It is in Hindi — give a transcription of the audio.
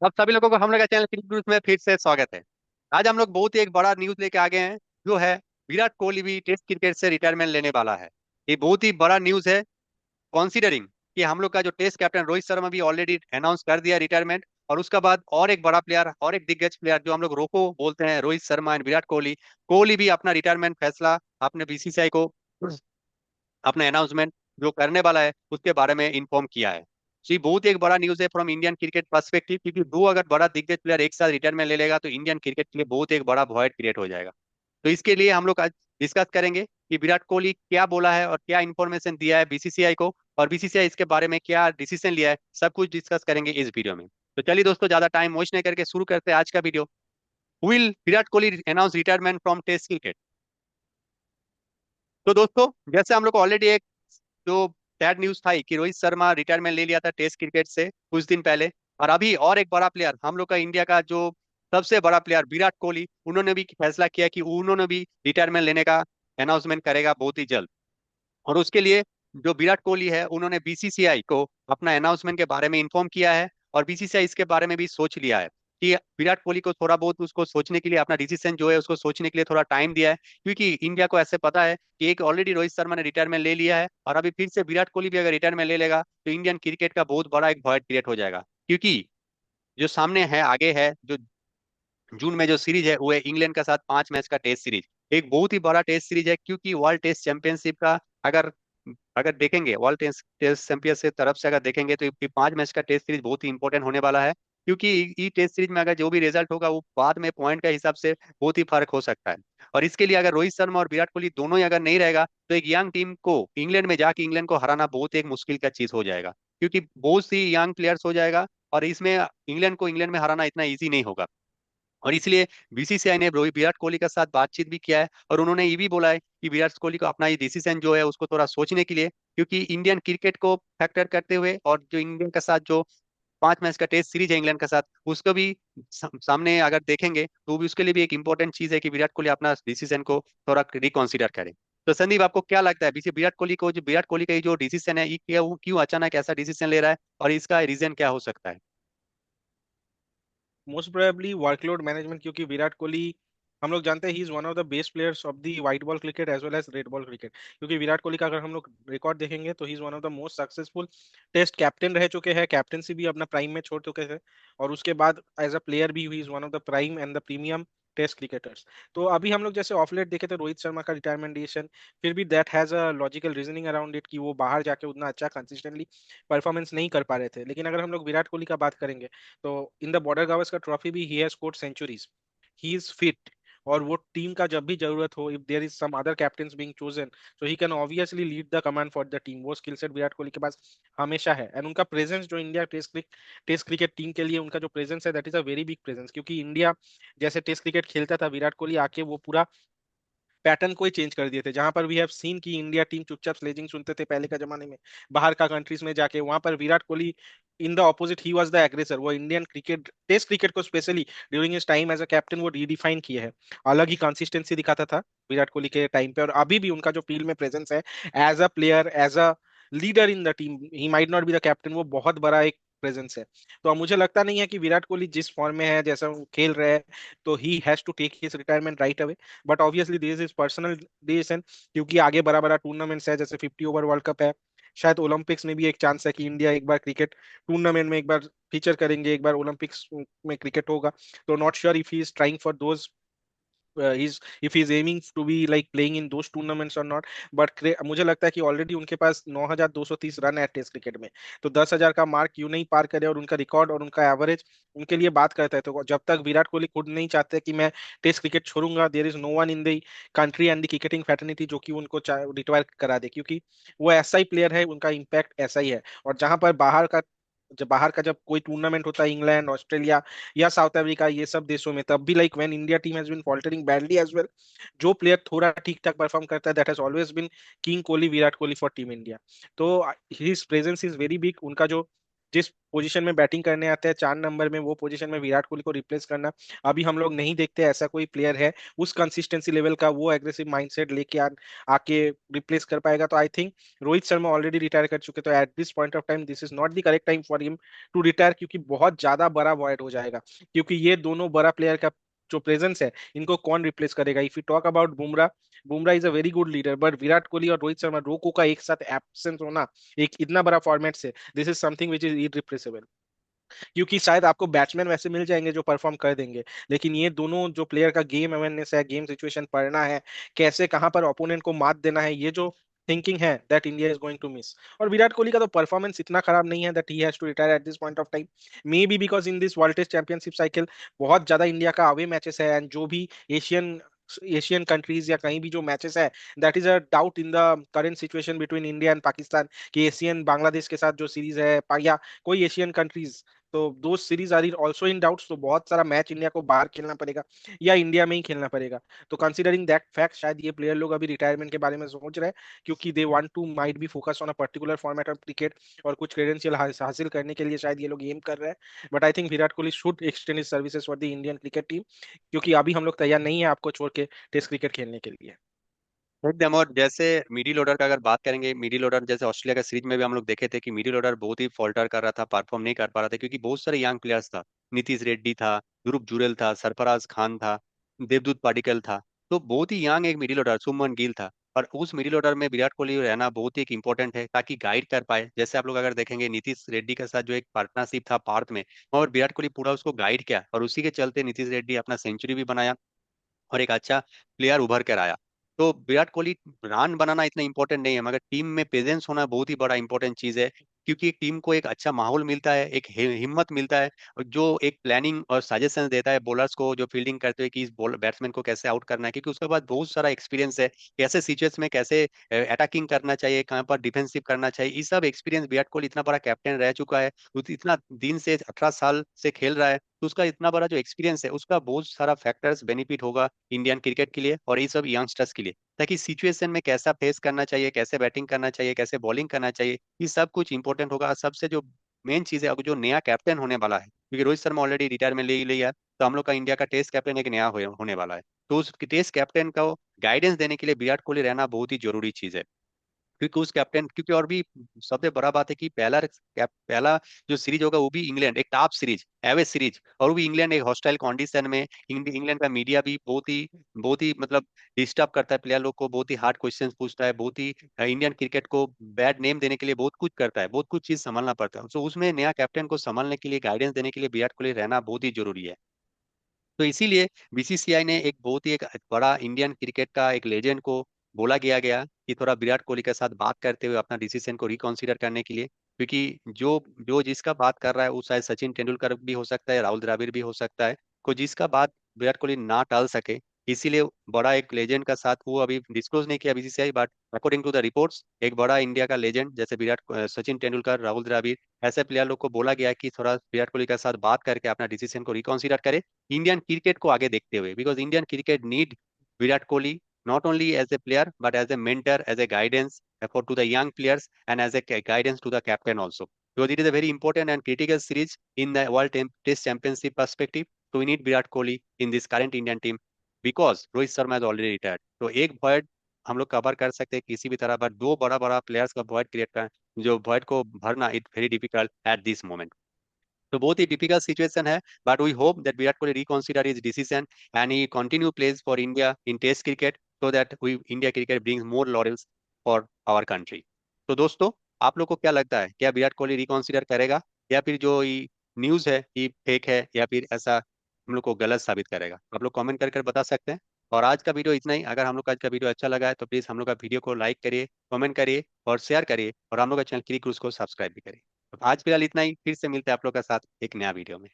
अब सभी लोगों को हम लोग का चैनल क्रिकेट न्यूज़ में फिर से स्वागत है। आज हम लोग बहुत ही एक बड़ा न्यूज लेके आ गए हैं, जो है विराट कोहली भी टेस्ट क्रिकेट से रिटायरमेंट लेने वाला है। ये बहुत ही बड़ा न्यूज है, कॉन्सिडरिंग कि हम लोग का जो टेस्ट कैप्टन रोहित शर्मा भी ऑलरेडी अनाउंस कर दिया रिटायरमेंट। और उसके बाद और एक बड़ा प्लेयर और एक दिग्गज प्लेयर जो हम लोग रोको बोलते हैं, रोहित शर्मा एंड विराट कोहली, कोहली भी अपना रिटायरमेंट फैसला अपने बीसीसीआई को अपने अनाउंसमेंट जो करने वाला है उसके बारे में इन्फॉर्म किया है। जी, बहुत एक बड़ा न्यूज है फ्रॉम इंडियन क्रिकेट पर्सपेक्टिव, क्योंकि दो अगर बड़ा दिग्गज प्लेयर एक साथ रिटायरमेंट ले लेगा तो इंडियन क्रिकेट के लिए बहुत एक बड़ा वॉइड क्रिएट हो जाएगा। तो इसके लिए हम लोग आज डिस्कस करेंगे कि विराट कोहली क्या बोला है और क्या इन्फॉर्मेशन दिया है बीसीसीआई को, और बीसीसीआई इसके बारे में क्या डिसीजन लिया है, सब कुछ डिस्कस करेंगे इस वीडियो में। तो चलिए दोस्तों, ज्यादा टाइम वेस्ट नहीं करके शुरू करते हैं आज का video. Will Virat Kohli announce retirement from test cricket? तो दोस्तों, जैसे हम लोग को ऑलरेडी एक जो सैड न्यूज था कि रोहित शर्मा रिटायरमेंट ले लिया था टेस्ट क्रिकेट से कुछ दिन पहले, और अभी और एक बड़ा प्लेयर हम लोग का इंडिया का जो सबसे बड़ा प्लेयर विराट कोहली, उन्होंने भी फैसला किया कि उन्होंने भी रिटायरमेंट लेने का अनाउंसमेंट करेगा बहुत ही जल्द। और उसके लिए जो विराट कोहली है उन्होंने बीसीसीआई को अपना अनाउंसमेंट के बारे में इन्फॉर्म किया है, और बीसीसीआई इसके बारे में भी सोच लिया है कि विराट कोहली को थोड़ा बहुत उसको सोचने के लिए, अपना डिसीजन जो है उसको सोचने के लिए थोड़ा टाइम दिया है। क्योंकि इंडिया को ऐसे पता है कि एक ऑलरेडी रोहित शर्मा ने रिटायरमेंट ले लिया है, और अभी फिर से विराट कोहली भी अगर रिटायरमेंट ले लेगा तो इंडियन क्रिकेट का बहुत बड़ा एक वॉइड क्रिएट हो जाएगा। क्योंकि जो सामने है, आगे है, जो जून में जो सीरीज है वो है इंग्लैंड के साथ 5 मैच का टेस्ट सीरीज। एक बहुत ही बड़ा टेस्ट सीरीज है, क्योंकि वर्ल्ड टेस्ट चैंपियनशिप का अगर अगर देखेंगे, वर्ल्ड टेस्ट टेस्ट चैंपियनशिप तरफ से अगर देखेंगे तो ये 5 मैच का टेस्ट सीरीज बहुत ही इंपॉर्टेंट होने वाला है। क्योंकि ये टेस्ट सीरीज में अगर जो भी रिजल्ट होगा वो बाद में पॉइंट के हिसाब से बहुत ही फर्क हो सकता है। और इसके लिए अगर रोहित शर्मा और विराट कोहली दोनों ही अगर नहीं रहेगा तो एक यंग टीम को इंग्लैंड में जाके इंग्लैंड को हराना बहुत एक मुश्किल का चीज हो जाएगा, क्योंकि बहुत सी यंग प्लेयर्स हो जाएगा। और इसमें इंग्लैंड को इंग्लैंड में हराना इतना ईजी नहीं होगा। और इसलिए बीसीसीआई ने विराट कोहली के साथ बातचीत भी किया है, और उन्होंने ये भी बोला है कि विराट कोहली को अपना ये डिसीजन जो है उसको थोड़ा सोचने के लिए, क्योंकि इंडियन क्रिकेट को फैक्टर करते हुए, और जो इंडियन के साथ जो 5 मैच का टेस्ट सीरीज है इंग्लैंड के साथ, उसको भी सामने अगर देखेंगे तो भी उसके लिए भी एक इंपॉर्टेंट चीज है कि विराट कोहली अपना डिसीजन को थोड़ा रिकॉन्सिडर करे। तो संदीप, आपको क्या लगता है बीसी विराट कोहली को, जो विराट कोहली का ये जो डिसीजन है, ये क्यों क्यों अचानक ऐसा डिसीजन ले रहा है, और इसका रीजन क्या हो सकता है? मोस्ट प्रोबेबली वर्कलोड मैनेजमेंट, क्योंकि विराट कोहली हम लोग जानते हैं he is one of the best players of the white ball cricket as well as red ball cricket. क्योंकि विराट कोहली का अगर हम लोग रिकॉर्ड देखेंगे तो he is one of the most successful test captain रह चुके हैं, कैप्टनसी भी अपना प्राइम में छोड़ चुके थे। और उसके बाद एज अ प्लेयर भी he is one of the prime and the premium test cricketers. तो अभी हम लोग जैसे ऑफ लेट देखे थे रोहित शर्मा का रिटायरमेंट डिसीजन, फिर भी that has a logical reasoning around it कि वो बाहर जाके उतना अच्छा कंसिस्टेंटली परफॉर्मेंस नहीं कर पा रहे थे। लेकिन अगर हम लोग विराट कोहली का बात करेंगे तो in the border Gavaskar trophy भी he has scored centuries, he is fit. और वो टीम का जब भी जरूरत हो, if there is some other captain being chosen, so he can obviously lead the command for the team. वो स्किल सेट विराट कोहली के पास हमेशा है। एंड उनका प्रेजेंस जो इंडिया टेस्ट क्रिकेट टीम के लिए उनका जो प्रेजेंस है, that is a very big presence. क्योंकि इंडिया जैसे टेस्ट क्रिकेट खेलता था, विराट कोहली आके वो पूरा पैटर्न को ही चेंज कर दिए थे। जहां पर वी हैव सीन की इंडिया टीम चुपचाप स्लेजिंग सुनते थे पहले का जमाने में, बाहर का कंट्रीज में जाके, वहां पर Virat Kohli in the opposite he was the aggressor. वो इंडियन क्रिकेट टेस्ट क्रिकेट को specially during his time as a captain वो रीडिफाइन किए हैं। अलग ही कंसिस्टेंसी दिखाता था विराट कोहली के टाइम पे। और अभी भी उनका जो फील्ड में प्रेजेंस है as a player, as a leader in the team, he might not be the captain, वो बहुत बड़ा एक प्रेजेंस है। तो अब मुझे लगता नहीं है कि विराट कोहली जिस फॉर्म में है, जैसा वो खेल रहे हैं, तो he has to take his retirement right away. But obviously this is personal decision, क्योंकि आगे बड़ा बड़ा टूर्नामेंट्स है, जैसे 50 ओवर वर्ल्ड कप है। शायद ओलंपिक्स में भी एक चांस है कि इंडिया एक बार क्रिकेट टूर्नामेंट में एक बार फीचर करेंगे, एक बार ओलंपिक्स में क्रिकेट होगा। तो not sure if he is trying for those, he's if he's aiming to be like playing in those tournaments or not। But मुझे लगता है कि ऑलरेडी उनके पास 9,230 रन है टेस्ट क्रिकेट में। तो 10,000 का मार्क क्यों नहीं पार करे, और उनका रिकॉर्ड और उनका एवरेज उनके लिए बात करता है। तो जब तक विराट कोहली खुद नहीं चाहते कि मैं टेस्ट क्रिकेट छोड़ूंगा, there is no one in the country and the cricketing fraternity जो कि उनको रिटायर करा दे। क्योंकि वो ऐसा ही प्लेयर है, उनका इम्पैक्ट ऐसा ही है। और जहां पर जब कोई टूर्नामेंट होता है, इंग्लैंड, ऑस्ट्रेलिया या साउथ अफ्रीका, ये सब देशों में, तब भी like when India team has been faltering badly as well, जो प्लेयर थोड़ा ठीक ठाक परफॉर्म करता है, that has always been king Kohli, Virat Kohli for team India. तो his presence is very big. उनका जो जिस पोजीशन में बैटिंग करने आते हैं 4 नंबर में, वो पोजीशन में विराट कोहली को रिप्लेस करना अभी हम लोग नहीं देखते ऐसा कोई प्लेयर है उस कंसिस्टेंसी लेवल का, वो एग्रेसिव माइंडसेट लेके आके रिप्लेस कर पाएगा। तो I think Rohit Sharma already retire कर चुके, तो at this point of time this is not the correct time for him to retire, क्योंकि बहुत ज्यादा बड़ा वॉइड हो जाएगा। क्योंकि ये दोनों बड़ा प्लेयर का जो प्रेजेंस है, इनको कौन रिप्लेस करेगा? If you talk about Bumrah, Bumrah is a very good leader, but Virat Kohli और रोहित शर्मा रोको का एक साथ एब्सेंस होना एक इतना बड़ा फॉर्मेट से, this is something which is irreplaceable. क्योंकि शायद आपको बैट्समैन वैसे मिल जाएंगे जो परफॉर्म कर देंगे, लेकिन ये दोनों जो प्लेयर का गेम अवेयरनेस है, गेम सिचुएशन पढ़ना है, कैसे कहाँ पर ओपोनेंट को मात देना है, ये जो थिंकिंग है that India is going to miss. और विराट कोहली का तो परफॉर्मेंस इतना खराब नहीं है that he has to retire at this point of time. Maybe because in this world test championship cycle बहुत ज्यादा इंडिया का अवे मैचेस है, एंड जो भी एशियन एशियन कंट्रीज या कहीं भी जो मैचेस है, that is a doubt in the current situation between India and Pakistan, कि एशियन बांग्लादेश के साथ जो सीरीज है या कोई एशियन कंट्रीज, तो दो series are also in doubts. तो बहुत सारा मैच इंडिया को बाहर खेलना पड़ेगा या इंडिया में ही खेलना पड़ेगा। तो कंसीडरिंग दैट फैक्ट, शायद ये प्लेयर लोग अभी रिटायरमेंट के बारे में सोच रहे हैं, क्योंकि they want to might be focus on a particular format of cricket, और कुछ क्रेडेंशियल हासिल करने के लिए शायद ये लोग एम कर रहे हैं। But I think Virat Kohli should extend his services for the Indian cricket team, क्योंकि अभी हम लोग तैयार नहीं है आपको छोड़ के टेस्ट क्रिकेट खेलने के लिए। एकदम। और जैसे मिडिल ऑर्डर का अगर बात करेंगे, मिडिल ऑर्डर जैसे ऑस्ट्रेलिया का सीरीज में भी हम लोग देखे थे कि मिडिल ऑर्डर बहुत ही फॉल्टर कर रहा था, परफॉर्म नहीं कर पा रहा था, क्योंकि बहुत सारे यंग प्लेयर्स था। नीतीश रेड्डी था, ध्रुव जुरेल था, सरफराज खान था, देवदूत पाडिक्कल था। तो बहुत ही यंग एक मिडिल ऑर्डर, शुभमन गिल था। और उस मिडिल ऑर्डर में विराट कोहली रहना बहुत ही एक इंपॉर्टेंट है, ताकि गाइड कर पाए। जैसे आप लोग अगर देखेंगे नीतीश रेड्डी के साथ जो एक पार्टनरशिप था पार्थ में, और विराट कोहली पूरा उसको गाइड किया, और उसी के चलते नीतीश रेड्डी अपना सेंचुरी भी बनाया और एक अच्छा प्लेयर उभर कर आया। तो विराट कोहली, रन बनाना इतना इंपॉर्टेंट नहीं है, मगर टीम में प्रेजेंस होना बहुत ही बड़ा इंपॉर्टेंट चीज है। क्योंकि टीम को एक अच्छा माहौल मिलता है, एक हिम्मत मिलता है, और जो एक प्लानिंग और सजेशन देता है बॉलर्स को जो फील्डिंग करते हुए कि इस बॉल बैट्समैन को कैसे आउट करना है, क्योंकि उसके बाद बहुत सारा एक्सपीरियंस है, कैसे सिचुएशन में कैसे अटैकिंग करना चाहिए, कहाँ पर डिफेंसिव करना चाहिए। ये सब एक्सपीरियंस विराट कोहली इतना बड़ा कैप्टन रह चुका है, इतना दिन से 18 साल से खेल रहा है, तो उसका इतना बड़ा जो एक्सपीरियंस है, उसका बहुत सारा फैक्टर्स बेनिफिट होगा इंडियन क्रिकेट के लिए और ये सब यंगस्टर्स के लिए। ताकि सिचुएशन में कैसा फेस करना चाहिए, कैसे बैटिंग करना चाहिए, कैसे बॉलिंग करना चाहिए, ये सब कुछ इंपॉर्टेंट होगा। सबसे जो मेन चीज है, अब जो नया कैप्टन होने वाला है, क्योंकि रोहित शर्मा ऑलरेडी रिटायरमेंट ले ही लिया है, तो हम लोग का इंडिया का टेस्ट कैप्टन एक नया होने वाला है। तो उस टेस्ट कैप्टन को गाइडेंस देने के लिए विराट कोहली रहना बहुत ही जरूरी चीज है। क्योंकि उस कैप्टन, क्योंकि और भी सबसे बड़ा बात है कि पहला जो सीरीज होगा वो भी इंग्लैंड, एक टॉप सीरीज, एवेज सीरीज, और वो भी इंग्लैंड एक हॉस्टाइल कंडीशन में। इंग्लैंड का मीडिया भी बहुत ही मतलब डिस्टर्ब करता है प्लेयर लोग को, बहुत ही हार्ड क्वेश्चंस पूछता है, बहुत ही इंडियन क्रिकेट को बैड नेम देने के लिए बहुत कुछ करता है, बहुत कुछ चीज संभालना पड़ता है। तो उसमें नया कैप्टन को संभालने के लिए, गाइडेंस देने के लिए विराट कोहली रहना बहुत ही जरूरी है। तो इसीलिए बीसीसीआई ने एक बहुत ही एक बड़ा इंडियन क्रिकेट का एक लेजेंड को बोला गया कि थोड़ा विराट कोहली के साथ बात करते हुए अपना डिसीजन को रिकॉन्सिडर करने के लिए। क्योंकि जो जो जिसका बात कर रहा है वो शायद सचिन तेंदुलकर भी हो सकता है, राहुल द्रविड़ भी हो सकता है, को जिसका बात विराट कोहली ना टाल सके, इसीलिए बड़ा एक लेजेंड का साथ वो अभी डिस्क्लोज नहीं किया BCCI, but according to the reports एक बड़ा इंडिया का लेजेंड जैसे सचिन तेंदुलकर, राहुल द्रविड़, ऐसे प्लेयर लोग को बोला गया कि थोड़ा विराट कोहली के साथ बात करके अपना डिसीजन को रिकॉन्सिडर करे, इंडियन क्रिकेट को आगे देखते हुए। Because Indian cricket need Virat Kohli not only as a player but as a mentor, as a guidance for to the young players, and as a guidance to the captain also, because it is a very important and critical series in the test championship perspective. So we need Virat Kohli in this current Indian team because Rohit Sharma is already retired. तो एक void हम लोग कवर कर सकते हैं किसी भी तरह, बट दो बड़ा बड़ा प्लेयर्स का void क्रिएट कर, जो void को भरना it very difficult at this moment. तो बहुत ही डिफिकल्ट सिचुएशन है, but we hope that Virat Kohli reconsider his decision and he continue plays for India in test cricket, so that we India cricket brings more laurels for our country. तो दोस्तों, आप लोग को क्या लगता है, क्या विराट कोहली रिकॉन्सिडर करेगा, या फिर जो ये न्यूज है ये फेक है, या फिर ऐसा हम लोग को गलत साबित करेगा? आप लोग कमेंट कर कर बता सकते हैं। और आज का वीडियो इतना ही। अगर हम लोग का आज का वीडियो अच्छा लगा है तो प्लीज हम लोग का वीडियो को लाइक करिए, कमेंट करिए और शेयर करिए, और हम लोग का चैनल क्रिक क्रूज को सब्सक्राइब भी करिए। तो आज फिलहाल इतना ही, फिर से मिलते हैं आप लोग के साथ एक नया वीडियो में।